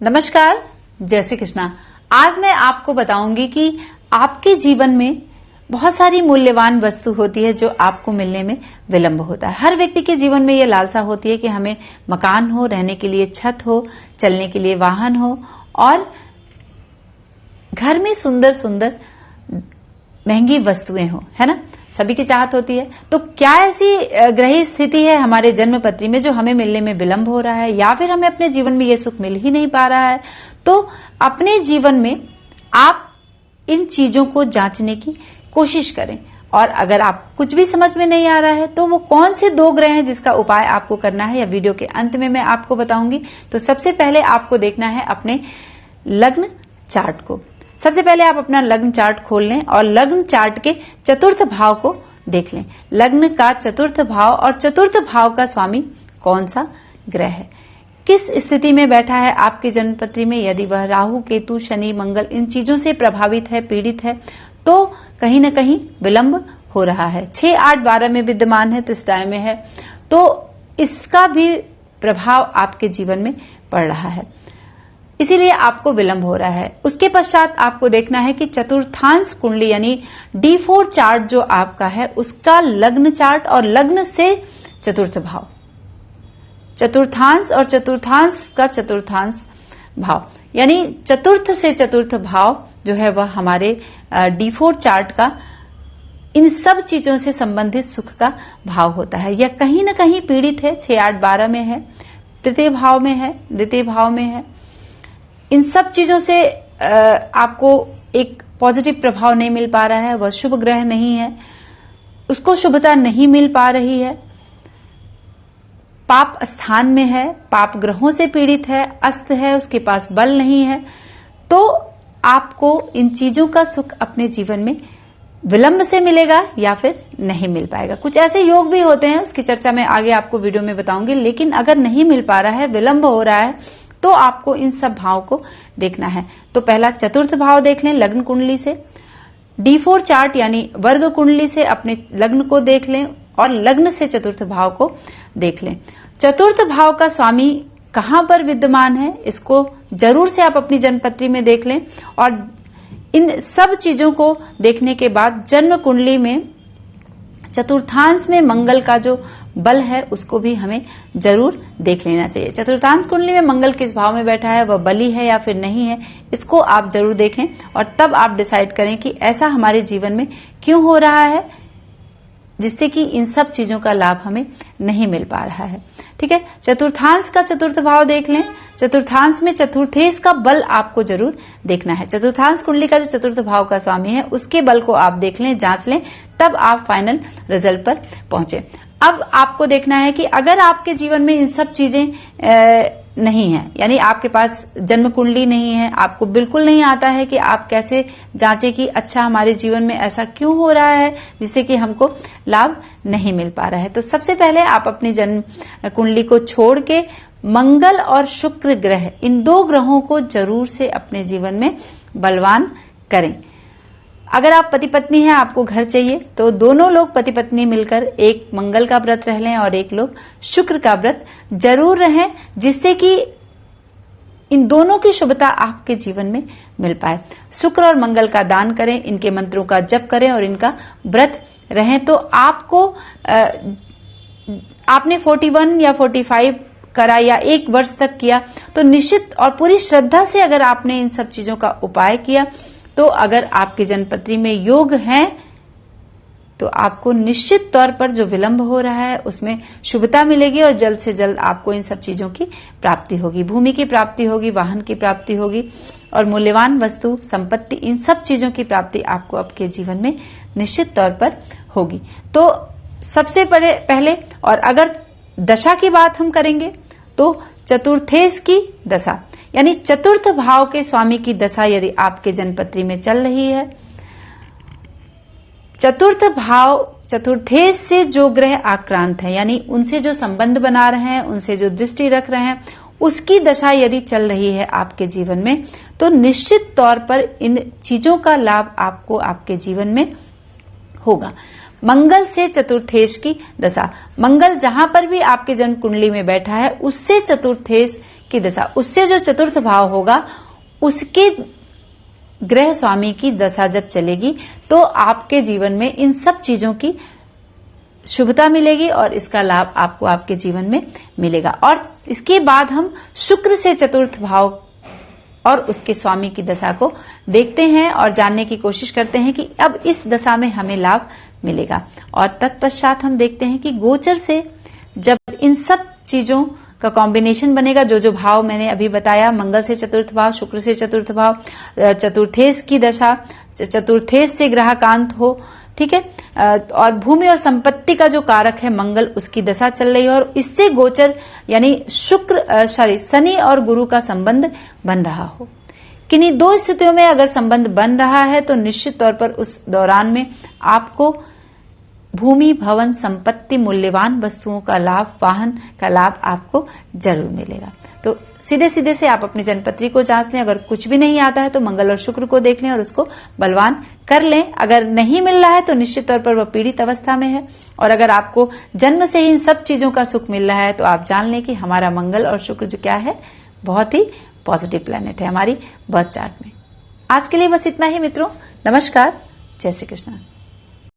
नमस्कार, जय श्री कृष्णा। आज मैं आपको बताऊंगी कि आपके जीवन में बहुत सारी मूल्यवान वस्तु होती है जो आपको मिलने में विलंब होता है। हर व्यक्ति के जीवन में ये लालसा होती है कि हमें मकान हो, रहने के लिए छत हो, चलने के लिए वाहन हो और घर में सुंदर सुंदर महंगी वस्तुएं हो, है ना। सभी की चाहत होती है। तो क्या ऐसी ग्रही स्थिति है हमारे जन्म पत्री में जो हमें मिलने में विलंब हो रहा है या फिर हमें अपने जीवन में ये सुख मिल ही नहीं पा रहा है? तो अपने जीवन में आप इन चीजों को जांचने की कोशिश करें और अगर आप कुछ भी समझ में नहीं आ रहा है तो वो कौन से 2 ग्रह हैं जिसका उपाय आपको करना है या वीडियो के अंत में मैं आपको बताऊंगी। तो सबसे पहले आपको देखना है अपने लग्न चार्ट को। सबसे पहले आप अपना लग्न चार्ट खोल लें और लग्न चार्ट के चतुर्थ भाव को देख लें। लग्न का चतुर्थ भाव और चतुर्थ भाव का स्वामी कौन सा ग्रह है, किस स्थिति में बैठा है आपके जन्मपत्री में। यदि वह राहु, केतु, शनि, मंगल इन चीजों से प्रभावित है, पीड़ित है, तो कहीं न कहीं विलंब हो रहा है। 6, 8, 12 में विद्यमान है, त्रिष्टाय में है, तो इसका भी प्रभाव आपके जीवन में पड़ रहा है, इसीलिए आपको विलंब हो रहा है। उसके पश्चात आपको देखना है कि चतुर्थांश कुंडली यानी D4 चार्ट जो आपका है उसका लग्न चार्ट और लग्न से चतुर्थ भाव, चतुर्थांश और चतुर्थांश का चतुर्थांश भाव यानी चतुर्थ से चतुर्थ भाव जो है वह हमारे D4 चार्ट का इन सब चीजों से संबंधित सुख का भाव होता है। यह कहीं ना कहीं पीड़ित है, 6, 8, 12 में है, तृतीय भाव में है, द्वितीय भाव में है। इन सब चीजों से आपको एक पॉजिटिव प्रभाव नहीं मिल पा रहा है, वह शुभ ग्रह नहीं है, उसको शुभता नहीं मिल पा रही है, पाप स्थान में है, पाप ग्रहों से पीड़ित है, अस्त है, उसके पास बल नहीं है। तो आपको इन चीजों का सुख अपने जीवन में विलंब से मिलेगा या फिर नहीं मिल पाएगा। कुछ ऐसे योग भी होते हैं, उसकी चर्चा मैं आगे आपको वीडियो में बताऊंगी। लेकिन अगर नहीं मिल पा रहा है, विलंब हो रहा है, तो आपको इन सब भाव को देखना है। तो पहला चतुर्थ भाव देख लें लग्न कुंडली से, D4 चार्ट यानी वर्ग कुंडली से अपने लग्न को देख लें और लग्न से चतुर्थ भाव को देख लें। चतुर्थ भाव का स्वामी कहां पर विद्यमान है इसको जरूर से आप अपनी जन्मपत्री में देख लें और इन सब चीजों को देखने के बाद जन्म कुंडली में चतुर्थांश में मंगल का जो बल है उसको भी हमें जरूर देख लेना चाहिए। चतुर्थांश कुंडली में मंगल किस भाव में बैठा है, वह बली है या फिर नहीं है, इसको आप जरूर देखें और तब आप डिसाइड करें कि ऐसा हमारे जीवन में क्यों हो रहा है जिससे कि इन सब चीजों का लाभ हमें नहीं मिल पा रहा है। ठीक है, चतुर्थांश का चतुर्थ भाव देख लें। चतुर्थांश में चतुर्थेश का बल आपको जरूर देखना है। चतुर्थांश कुंडली का जो चतुर्थ भाव का स्वामी है उसके बल को आप देख लें, जांच लें, तब आप फाइनल रिजल्ट पर पहुंचे। अब आपको देखना है कि अगर आपके जीवन में इन सब चीजें नहीं है, यानी आपके पास जन्म कुंडली नहीं है, आपको बिल्कुल नहीं आता है कि आप कैसे जांचें कि अच्छा हमारे जीवन में ऐसा क्यों हो रहा है जिससे कि हमको लाभ नहीं मिल पा रहा है। तो सबसे पहले आप अपनी जन्म कुंडली को छोड़ के मंगल और शुक्र ग्रह, इन 2 ग्रहों को जरूर से अपने जीवन में बलवान करें। अगर आप पति पत्नी हैं, आपको घर चाहिए, तो दोनों लोग पति पत्नी मिलकर एक मंगल का व्रत रह लें और एक लोग शुक्र का व्रत जरूर रहें, जिससे कि इन दोनों की शुभता आपके जीवन में मिल पाए। शुक्र और मंगल का दान करें, इनके मंत्रों का जप करें और इनका व्रत रहें। तो आपको आपने 41 या 45 करा या 1 वर्ष तक किया तो निश्चित और पूरी श्रद्धा से अगर आपने इन सब चीजों का उपाय किया तो अगर आपकी जन्मपत्री में योग है तो आपको निश्चित तौर पर जो विलंब हो रहा है उसमें शुभता मिलेगी और जल्द से जल्द आपको इन सब चीजों की प्राप्ति होगी। भूमि की प्राप्ति होगी, वाहन की प्राप्ति होगी और मूल्यवान वस्तु, संपत्ति, इन सब चीजों की प्राप्ति आपको आपके जीवन में निश्चित तौर पर होगी। तो सबसे पहले और अगर दशा की बात हम करेंगे तो चतुर्थेश की दशा यानी चतुर्थ भाव के स्वामी की दशा यदि आपके जन्मपत्री में चल रही है, चतुर्थ भाव चतुर्थेश से जो ग्रह आक्रांत है यानी उनसे जो संबंध बना रहे हैं, उनसे जो दृष्टि रख रहे हैं, उसकी दशा यदि चल रही है आपके जीवन में तो निश्चित तौर पर इन चीजों का लाभ आपको आपके जीवन में होगा। मंगल से चतुर्थेश की दशा, मंगल जहां पर भी आपके जन्म कुंडली में बैठा है उससे चतुर्थेश की दशा, उससे जो चतुर्थ भाव होगा उसके ग्रह स्वामी की दशा जब चलेगी तो आपके जीवन में इन सब चीजों की शुभता मिलेगी और इसका लाभ आपको आपके जीवन में मिलेगा। और इसके बाद हम शुक्र से चतुर्थ भाव और उसके स्वामी की दशा को देखते हैं और जानने की कोशिश करते हैं कि अब इस दशा में हमें लाभ मिलेगा। और तत्पश्चात हम देखते हैं कि गोचर से जब इन सब चीजों का कॉम्बिनेशन बनेगा, जो जो भाव मैंने अभी बताया, मंगल से चतुर्थ भाव, शुक्र से चतुर्थ भाव, चतुर्थेश की दशा, चतुर्थेश से ग्रहकांत हो, ठीक है, और भूमि और संपत्ति का जो कारक है मंगल, उसकी दशा चल रही है और इससे गोचर यानी शनि और गुरु का संबंध बन रहा हो। किन्हीं दो स्थितियों में अगर संबंध बन रहा है तो निश्चित तौर पर उस दौरान में आपको भूमि, भवन, संपत्ति, मूल्यवान वस्तुओं का लाभ, वाहन का लाभ आपको जरूर मिलेगा। तो सीधे सीधे से आप अपनी जन्मपत्री को जांच लें। अगर कुछ भी नहीं आता है तो मंगल और शुक्र को देख लें और उसको बलवान कर लें। अगर नहीं मिल रहा है तो निश्चित तौर पर वह पीड़ित अवस्था में है। और अगर आपको जन्म से ही इन सब चीजों का सुख मिल रहा है तो आप जान लें कि हमारा मंगल और शुक्र जो क्या है, बहुत ही पॉजिटिव प्लैनेट है हमारी बर्थ चार्ट में। आज के लिए बस इतना ही मित्रों। नमस्कार, जय श्री कृष्ण।